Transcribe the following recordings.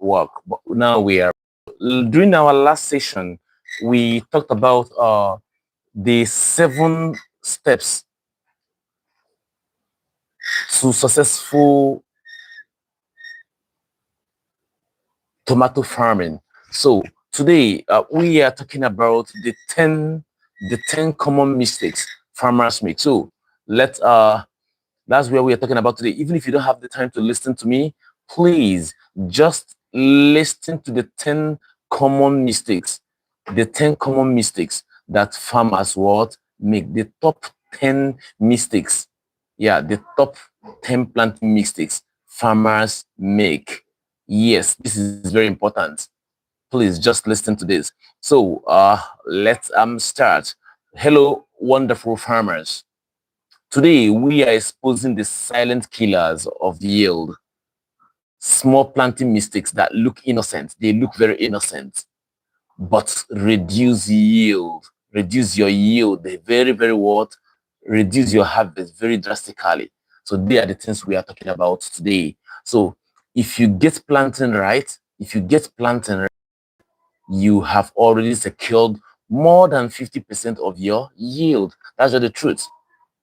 work. But now we are during our last session, we talked about the 7 steps to successful tomato farming. So today we are talking about the ten common mistakes farmers make. So let's that's where we are talking about today. Even if you don't have the time to listen to me, please just listen to the 10 common mistakes. The 10 common mistakes that farmers what make, the top 10 mistakes. Yeah, the top 10 planting mistakes farmers make. Yes, this is very important. Please just listen to this. So let's start. Hello, wonderful farmers. Today, we are exposing the silent killers of yield. Small planting mistakes that look innocent. They look very innocent, but reduce yield. Reduce your yield. They very, very what? Reduce your harvest very drastically. So they are the things we are talking about today. So if you get planting right, you have already secured more than 50% of your yield. That's just the truth.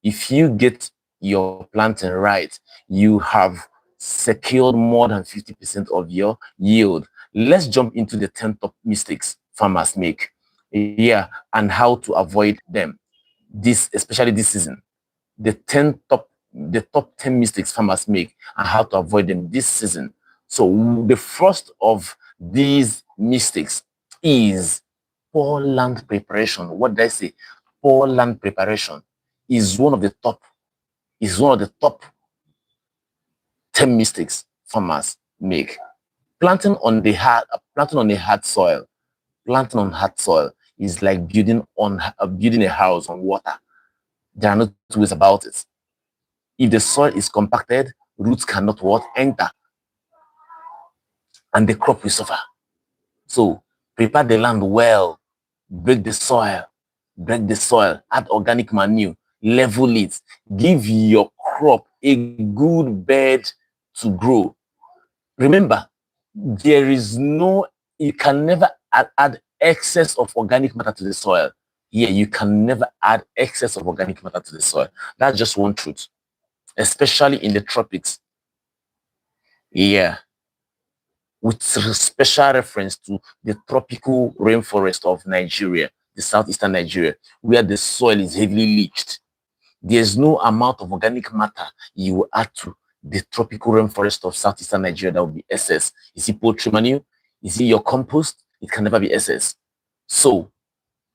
If you get your planting right, you have secured more than 50% of your yield. Let's jump into the 10 top mistakes farmers make. Yeah, and how to avoid them. Especially this season. The top 10 mistakes farmers make and how to avoid them this season. So the first of these mistakes is poor land preparation. What did I say? Poor land preparation is one of the top 10 mistakes farmers make. Planting on hard soil is like building a house on water. There are no two ways about it. If the soil is compacted, roots cannot enter, and the crop will suffer. So prepare the land well, break the soil, add organic manure, level it, give your crop a good bed to grow. Remember, you can never add excess of organic matter to the soil. Yeah, you can never add excess of organic matter to the soil. That's just one truth, especially in the tropics. Yeah, with special reference to the tropical rainforest of Nigeria, the southeastern Nigeria, where the soil is heavily leached. There's no amount of organic matter you will add to the tropical rainforest of southeastern Nigeria that will be excess. Is it poultry manure? Is it your compost? It can never be excess. So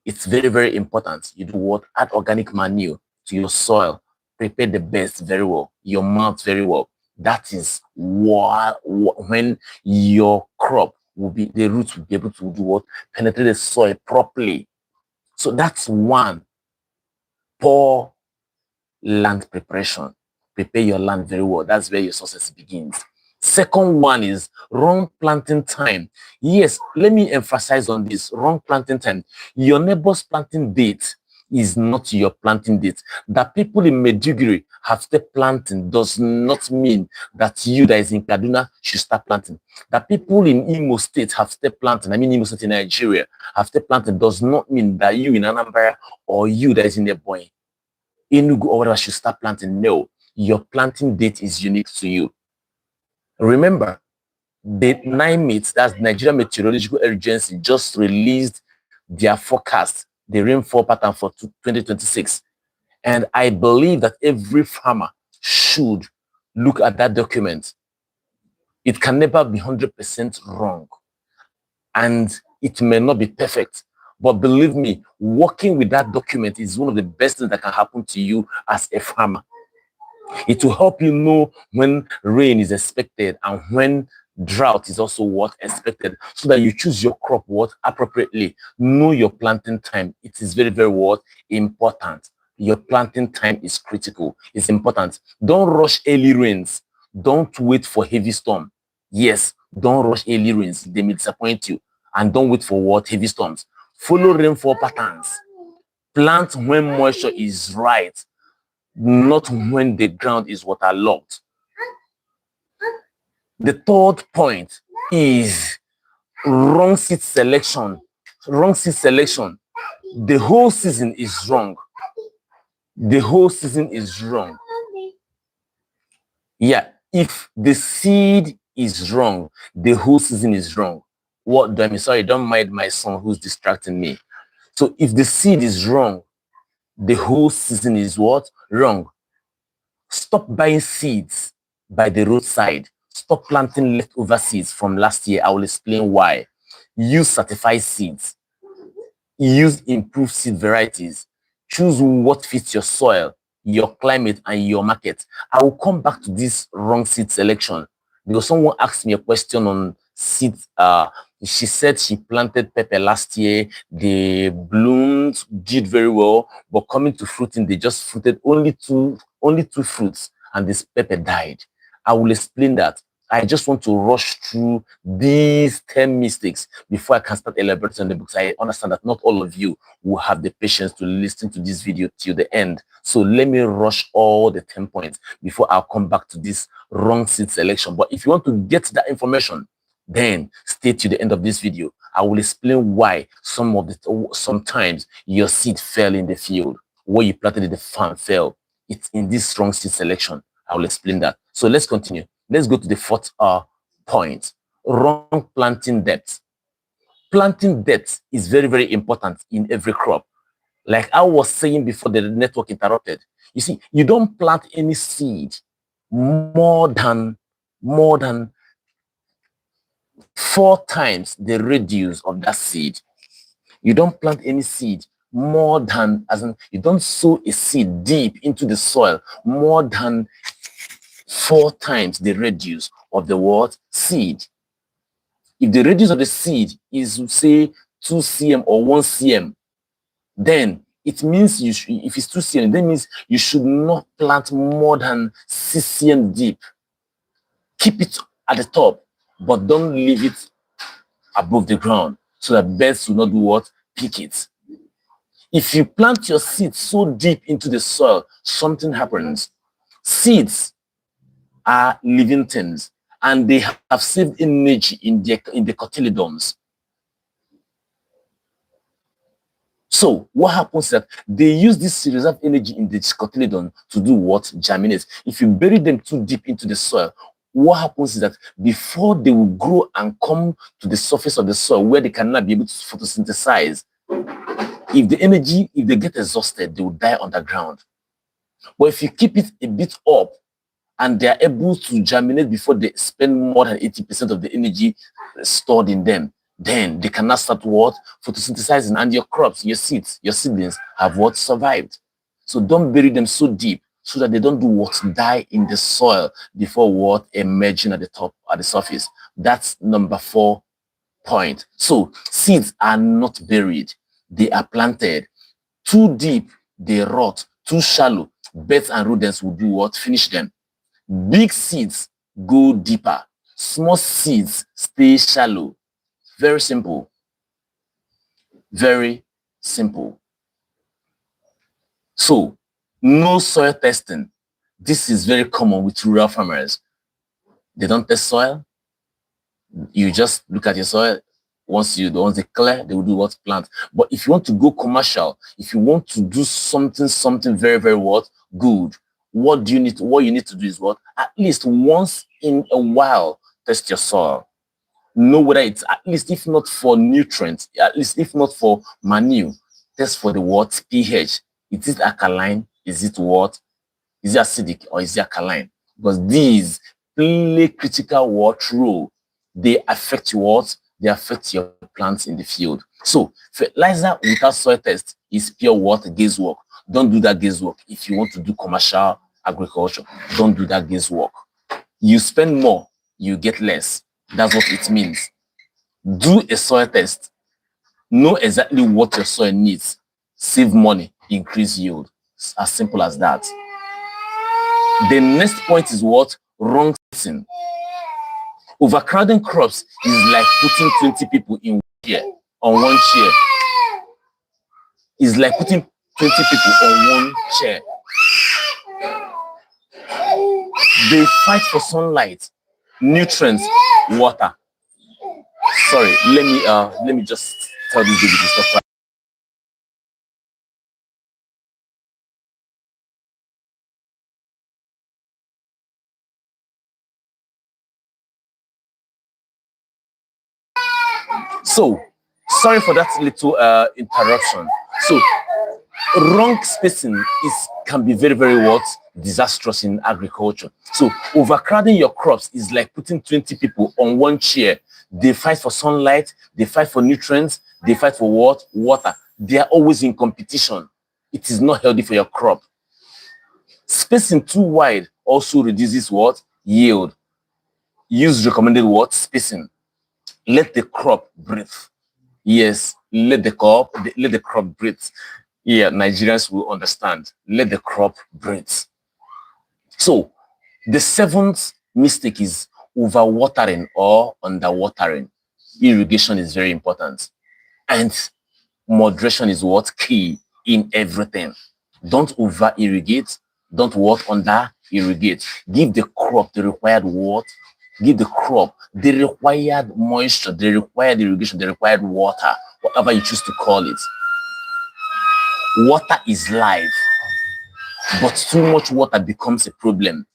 it's very, very important. You do what? Add organic manure to your soil. Prepare the best very well. Your mouth very well. That is when your crop the roots will be able to do what? Penetrate the soil properly. So that's one. Poor land preparation. Prepare your land very well. That's where your success begins. Second one is wrong planting time. Yes, let me emphasize on this. Wrong planting time. Your neighbor's planting date is not your planting date. That people in Medjugorje have started planting does not mean that you that is in Kaduna should start planting. That people in Imo State have started planting, Imo State in Nigeria, have started planting does not mean that you in Anambra or you that is in Ebonyi, Enugu or whatever should start planting. No, your planting date is unique to you. Remember, the NIMET, that's Nigeria Meteorological Agency, just released their forecast, the rainfall pattern for 2026. And I believe that every farmer should look at that document. It can never be 100% wrong. And it may not be perfect. But believe me, working with that document is one of the best things that can happen to you as a farmer. It will help you know when rain is expected and when drought is also expected, so that you choose your crop appropriately. Know your planting time. It is very, very important. Your planting time is critical. It's important. Don't rush early rains. Don't wait for heavy storm. Yes, don't rush early rains. They may disappoint you. And don't wait for heavy storms. Follow rainfall patterns. Plant when moisture is right, not when the ground is waterlogged. The third point is wrong seed selection. Wrong seed selection. The whole season is wrong. The whole season is wrong. Yeah, if the seed is wrong, the whole season is wrong. What do I mean? Sorry, don't mind my son who's distracting me. So if the seed is wrong, the whole season is what? Wrong. Stop buying seeds by the roadside. Stop planting leftover seeds from last year. I will explain why. Use certified seeds. Use improved seed varieties. Choose what fits your soil, your climate, and your market. I will come back to this wrong seed selection because someone asked me a question on seeds. She said she planted pepper last year. The blooms did very well, but coming to fruiting, they just fruited only two fruits, and this pepper died. I will explain that. I just want to rush through these 10 mistakes before I can start elaborating on the books. I understand that not all of you will have the patience to listen to this video till the end. So let me rush all the 10 points before I'll come back to this wrong seed selection. But if you want to get that information, then stay to the end of this video. I will explain why sometimes your seed fell in the field. What you planted in the farm fell. It's in this wrong seed selection. I will explain that. So let's continue. Let's go to the fourth point. Wrong planting depth. Planting depth is very, very important in every crop. Like I was saying before the network interrupted. You see, you don't plant any seed more than 4 times the radius of that seed. You don't plant any seed more than, as in, you don't sow a seed deep into the soil more than 4 times the radius of the word seed. If the radius of the seed is, say, 2 cm or 1 cm, then it means if it's 2 cm, that means you should not plant more than 6 cm deep. Keep it at the top, but don't leave it above the ground so that birds will not do what? Pick it. If you plant your seed so deep into the soil, something happens. Seeds are living things, and they have saved energy in the cotyledons. So what happens is that they use this reserve energy in the cotyledon to do what? Germinate. If you bury them too deep into the soil, what happens is that before they will grow and come to the surface of the soil where they cannot be able to photosynthesize, if they get exhausted, they will die underground. But if you keep it a bit up, and they are able to germinate before they spend more than 80% of the energy stored in them, then they cannot start what? Photosynthesizing, and your crops, your seeds, your seedlings have what? Survived. So don't bury them so deep so that they don't do what? Die in the soil before what? Emerging at the top, at the surface. That's number 4 point. So seeds are not buried. They are planted. Too deep, they rot. Too shallow, birds and rodents will do what? Finish them. Big seeds go deeper. Small seeds stay shallow. Very simple. Very simple. So, no soil testing. This is very common with rural farmers. They don't test soil. You just look at your soil. Once they clear, they will do what? Plant. But if you want to go commercial, if you want to do something very, very what? Good. What you need to do is what? At least once in a while, test your soil. Know whether it's, at least if not for nutrients, at least if not for manure, test for the what? pH. Is it alkaline? Is it what? Is it acidic or is it alkaline? Because these play critical what role. They affect what? They affect your plants in the field. So fertilizer without soil test is pure what? Guesswork. Don't do that guesswork. If you want to do commercial agriculture, don't do that guesswork. You spend more, you get less. That's what it means. Do a soil test. Know exactly what your soil needs. Save money, increase yield. It's as simple as that. The next point is what? Wrong season. Overcrowding crops is like putting 20 people in on one chair. It's like putting 20 people on one chair. They fight for sunlight, nutrients, water. Sorry, let me just tell this baby to stop crying. So, sorry for that little interruption. So, wrong spacing can be very, very what disastrous in agriculture. So, overcrowding your crops is like putting 20 people on one chair. They fight for sunlight, they fight for nutrients, they fight for what? Water. They are always in competition. It is not healthy for your crop. Spacing too wide also reduces what? Yield. Use recommended what? Spacing. Let the crop breathe. Yes, let the crop breathe. Yeah, Nigerians will understand. Let the crop breathe. So the seventh mistake is overwatering or underwatering. Irrigation is very important. And moderation is what key in everything. Don't over irrigate. Don't what under irrigate. Give the crop the required what. Give the crop the required moisture, the required irrigation, the required water, whatever you choose to call it. Water is life, but too much water becomes a problem.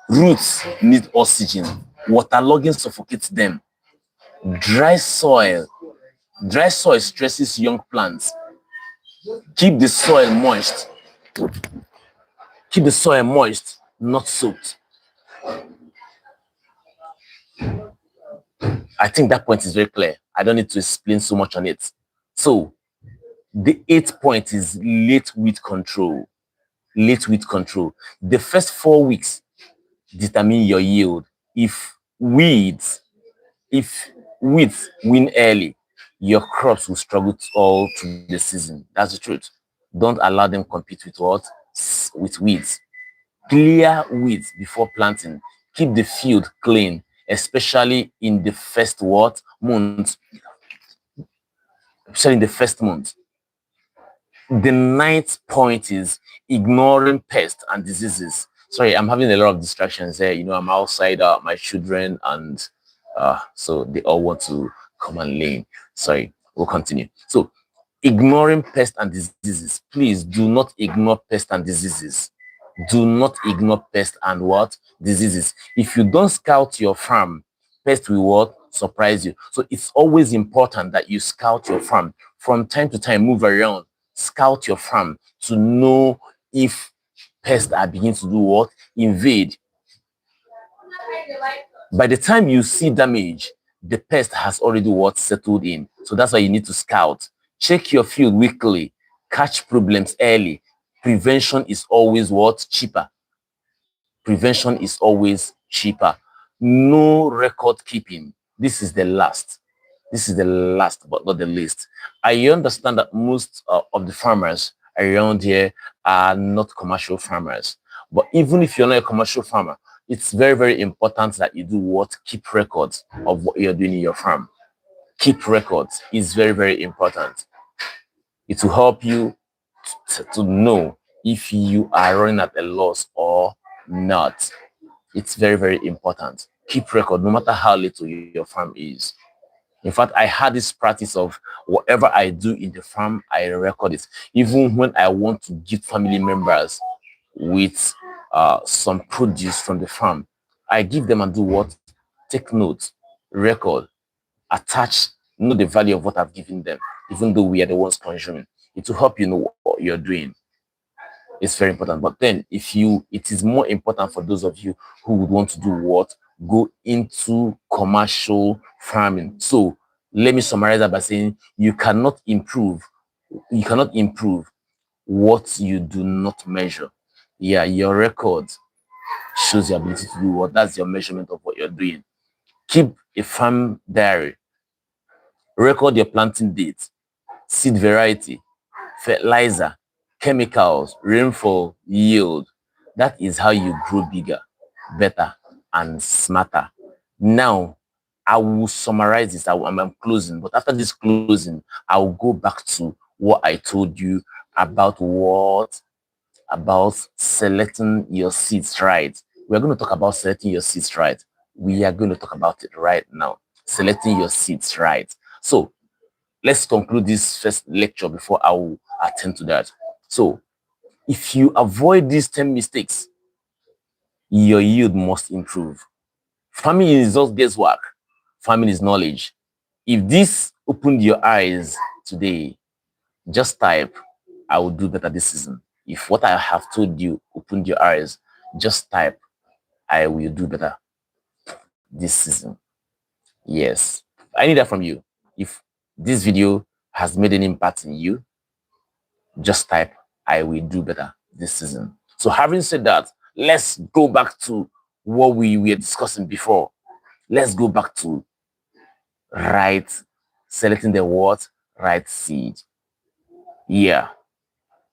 Roots need oxygen. Waterlogging suffocates them. Dry soil. Dry soil stresses young plants. Keep the soil moist. Keep the soil moist, not soaked. I think that point is very clear. I don't need to explain so much on it. So the eighth point is late weed control. Late weed control. The first 4 weeks determine your yield. If weeds win early, your crops will struggle all through the season. That's the truth. Don't allow them compete with what? With weeds. Clear weeds before planting. Keep the field clean, especially in the first what month. Especially in the first month. The ninth point is ignoring pests and diseases. Sorry, I'm having a lot of distractions here. You know, I'm outside, my children, and so they all want to come and lean. Sorry, we'll continue. So, ignoring pests and diseases. Please do not ignore pests and diseases. Do not ignore pests and what? Diseases. If you don't scout your farm, pests will what? Surprise you. So it's always important that you scout your farm. From time to time, move around, scout your farm to know if pests are beginning to do what? Invade. By the time you see damage, the pest has already what? Settled in. So that's why you need to scout. Check your field weekly. Catch problems early. Prevention is always what? Cheaper. Prevention is always cheaper. No record keeping. This is the last. This is the last but not the least. I understand that most of the farmers around here are not commercial farmers. But even if you're not a commercial farmer, it's very, very important that you do what? Keep records of what you're doing in your farm. Keep records is very, very important. It will help you to know if you are running at a loss or not. It's very, very important. Keep record no matter how little your farm is. In fact, I had this practice of whatever I do in the farm, I record it. Even when I want to give family members with some produce from the farm, I give them and do what? Take notes, record, attach, know the value of what I've given them, even though we are the ones consuming. It will help you know what you're doing. It's very important. But then it is more important for those of you who would want to do what? Go into commercial farming. So let me summarize that by saying you cannot improve what you do not measure. Yeah, your record shows your ability to do what? That's your measurement of what you're doing. Keep a farm diary. Record your planting date, seed variety, fertilizer, chemicals, rainfall, yield. That is how you grow bigger, better, and smarter. Now, I will summarize this. I'm closing, but after this closing, I will go back to what I told you about selecting your seeds right. We're going to talk about selecting your seeds right. We are going to talk about it right now. selecting your seeds right. So let's conclude this first lecture before I will attend to that. So if you avoid these 10 mistakes, your yield must improve. Farming is just guesswork. Farming is knowledge. If this opened your eyes today, just type, I will do better this season. If what I have told you opened your eyes, just type, I will do better this season. Yes, I need that from you. If this video has made an impact in you, just type, I will do better this season. So having said that, let's go back to what we were discussing before. Let's go back to selecting the what? Right seed. Yeah,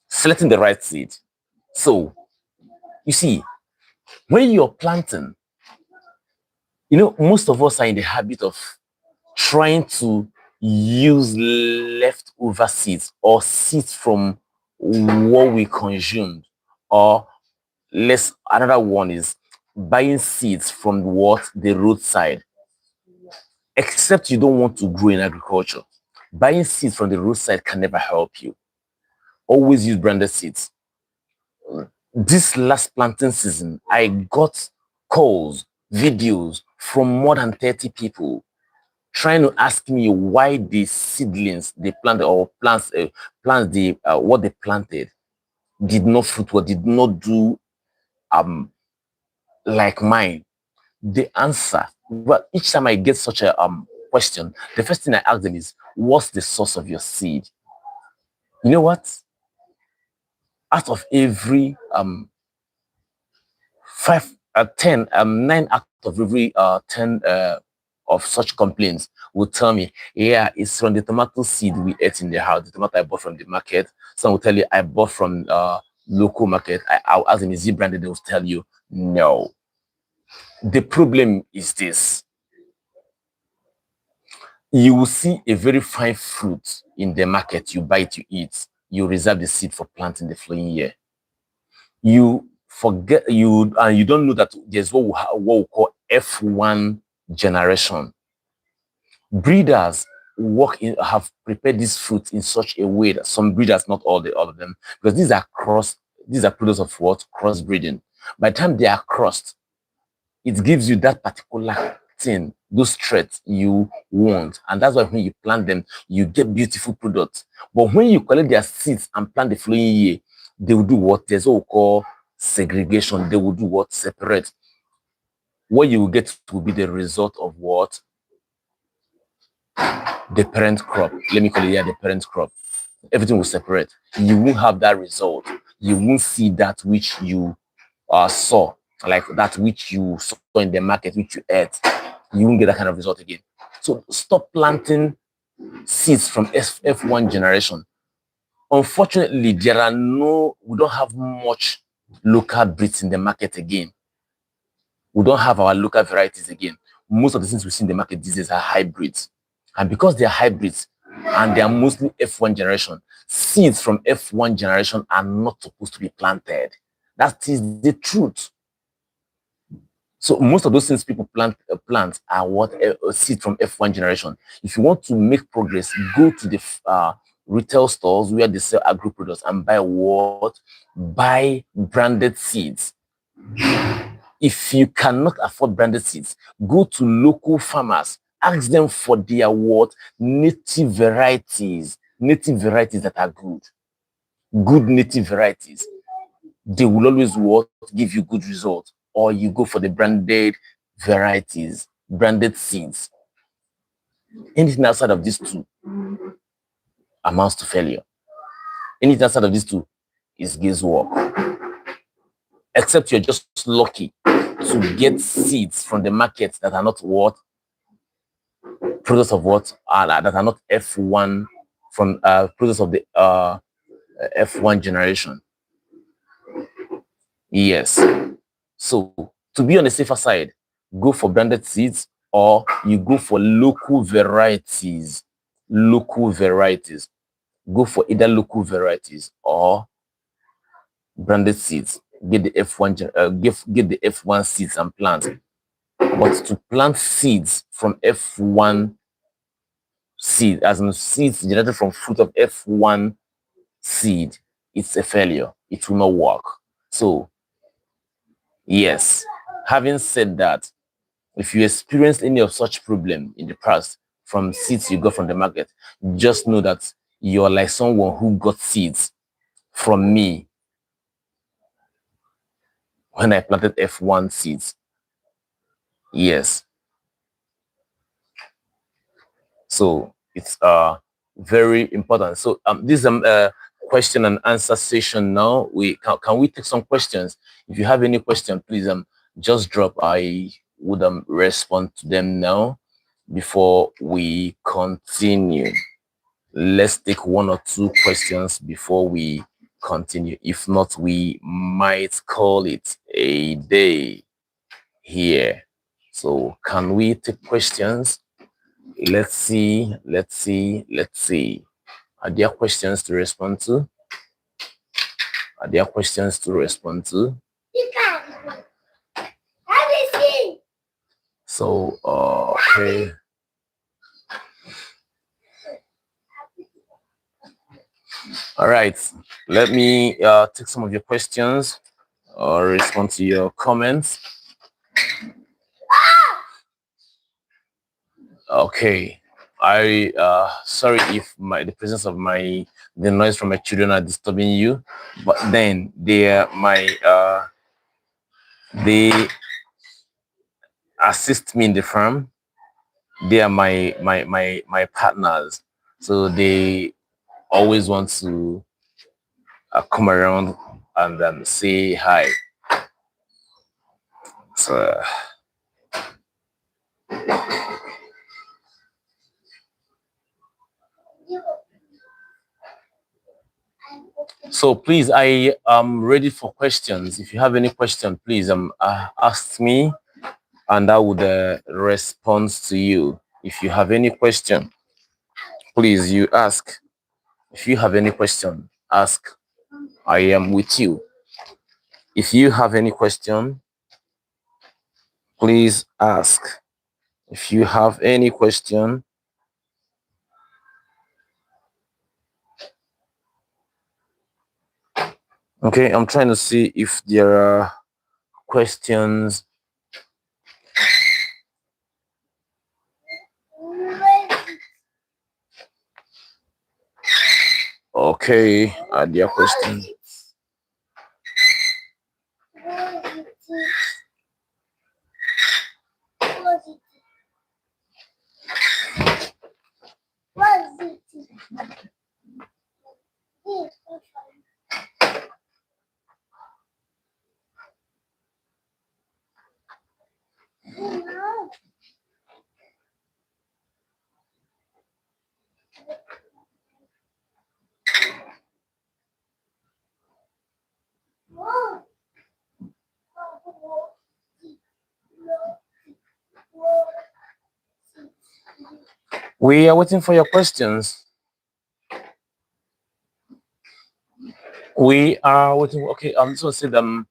selecting the right seed. So, you see, when you're planting, most of us are in the habit of trying to use leftover seeds or seeds from what we consumed, or another one is buying seeds from the roadside. Except you don't want to grow in agriculture, buying seeds from the roadside can never help you. Always use branded seeds. This last planting season, I got calls, videos from more than 30 people trying to ask me why the seedlings they planted or plants what they planted did not fruit or did not do like mine. The answer, well, each time I get such a question, the first thing I ask them is, what's the source of your seed? You know what? Out of every 9 out of every 10 of such complaints will tell me, yeah, it's from the tomato seed we ate in the house, the tomato I bought from the market. Some will tell you, I bought from local market. I'll ask them, is it branded? They will tell you, no. The problem is this. You will see a very fine fruit in the market, you buy it, you eat, you reserve the seed for planting the following year. You forget, you don't know that there's what we call F1 generation. Breeders have prepared this fruit in such a way that some breeders, not all of them, because these are products of what? Crossbreeding. By the time they are crossed, it gives you that particular thing, those traits you want. And that's why when you plant them, you get beautiful products. But when you collect their seeds and plant the following year, they will do what? There's what we call segregation. They will do what? Separate. What you will get will be the result of what? The parent crop. Let me call it, the parent crop. Everything will separate. You won't have that result. You won't see that which you saw, like that which you saw in the market, which you ate. You won't get that kind of result again. So stop planting seeds from F1 generation. Unfortunately, we don't have much local breeds in the market again. We don't have our local varieties again. Most of the things we see in the market these days are hybrids. And because they are hybrids and they are mostly F1 generation, seeds from F1 generation are not supposed to be planted. That is the truth. So most of those things people plant are what? Seed from F1 generation. If you want to make progress, go to the retail stores where they sell agro products and buy what? Buy branded seeds. If you cannot afford branded seeds, go to local farmers. Ask them for their what? Native varieties that are good. Good native varieties. They will always give you good results. Or you go for the branded varieties, branded seeds. Anything outside of these two amounts to failure. Anything outside of these two is guesswork. Except you're just lucky to get seeds from the market that are not products of that are not F1 from products of the F1 generation. Yes. So to be on the safer side, go for branded seeds or you go for local varieties. Local varieties. Go for either local varieties or branded seeds. Get the F1 get the F1 seeds and plant. But to plant seeds from F1 seed, as in seeds generated from fruit of F1 seed, it's a failure. It will not work. So, yes, having said that, if you experienced any of such problem in the past from seeds you got from the market, just know that you're like someone who got seeds from me when I planted F1 seeds. Yes. So it's very important. So this is question and answer session now. We can we take some questions? If you have any question, please just drop. I would respond to them now before we continue. Let's take one or two questions before we continue. If not, we might call it a day here. So can we take questions? Let's see. Are there questions to respond to? Are there questions to respond to? So, okay. All right. Let me take some of your questions or respond to your comments. Okay. I sorry if the presence of the noise from my children are disturbing you, but then they assist me in the farm. They are my partners, so they always want to come around and say hi. So please, I am ready for questions. If you have any question, please ask me, and I would respond to you. If you have any question, please you ask. If you have any question, ask. I am with you. If you have any question, please ask. If you have any question, okay, I'm trying to see if there are questions. Okay, are there questions? We are waiting for your questions. We are waiting. Okay, I'm just gonna say them.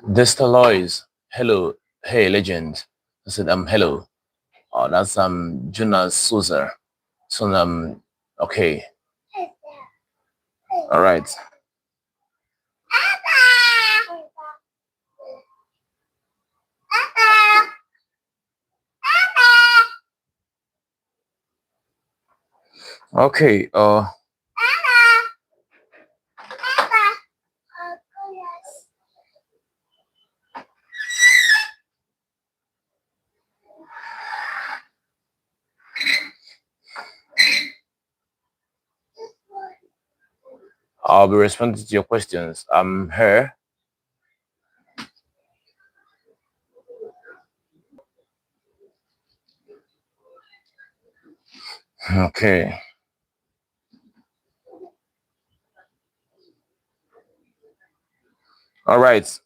Destalois, hello, hey legend. I said hello. Oh, that's Jonas Souza. So okay, all right. Okay, I'll be responding to your questions. I'm here. Okay. All right.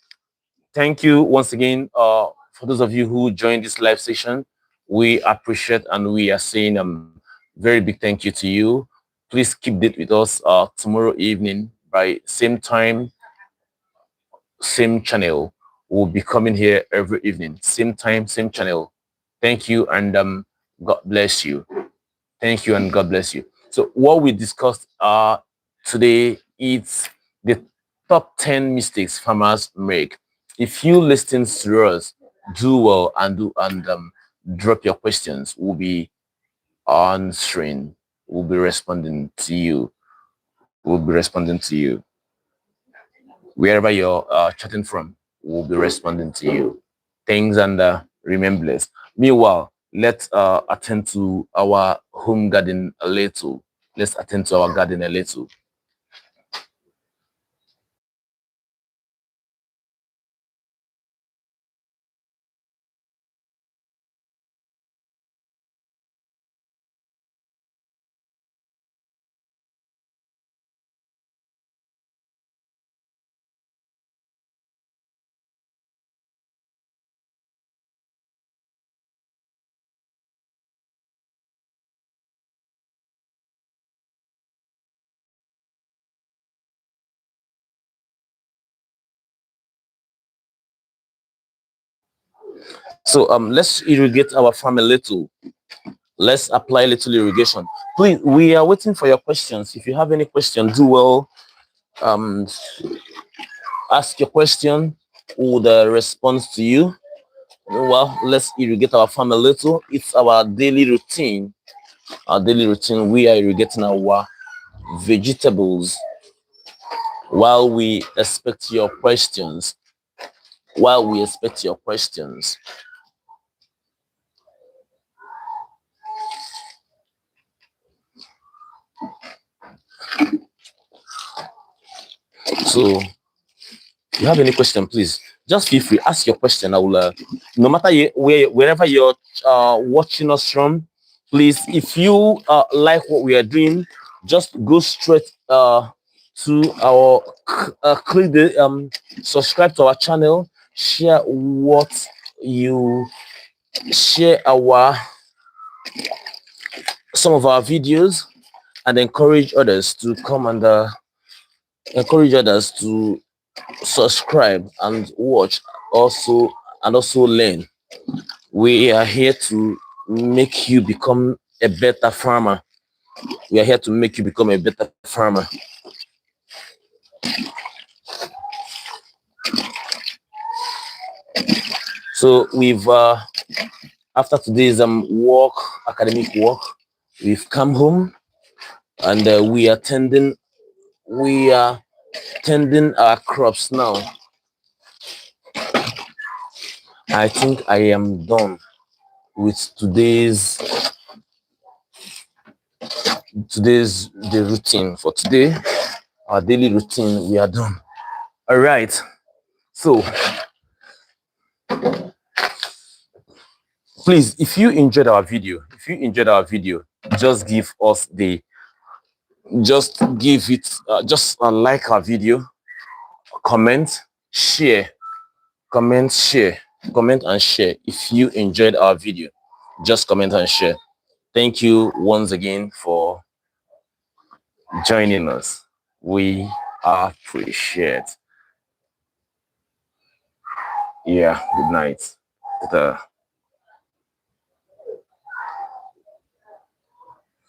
Thank you once again. For those of you who joined this live session, we appreciate and we are saying very big thank you to you. Please keep it with us tomorrow evening by same time, same channel. We'll be coming here every evening, same time, same channel. Thank you, and God bless you. Thank you, and God bless you. So what we discussed today is the top 10 mistakes farmers make. If you listen to us, do well and drop your questions. We'll be answering. We'll be responding to you. We'll be responding to you. Wherever you're chatting from, we'll be responding to you. Thanks, and remember this. Meanwhile, let's attend to our home garden a little. Let's attend to our garden a little. So let's irrigate our farm a little. Let's apply a little irrigation. Please, we are waiting for your questions. If you have any questions, do well. Ask your question. We'll respond to you. Well, let's irrigate our farm a little. It's our daily routine. Our daily routine. We are irrigating our vegetables while we expect your questions. While we expect your questions. So, if you have any question, please just feel free. Ask your question. I will, no matter wherever you're watching us from, please, if you like what we are doing, just go straight to our click the subscribe to our channel, share what you share some of our videos, and encourage others to come and encourage others to subscribe and watch also, and also learn. We are here to make you become a better farmer. We are here to make you become a better farmer. So we've after today's academic work, we've come home, and we are tending our crops now. I think I am done with today's the routine for today. Our daily routine, we are done. All right. So please, if you enjoyed our video, just give us just give it, like our video, comment, share, comment, share, comment and share. If you enjoyed our video, just comment and share. Thank you once again for joining us. We appreciate. Yeah, good night.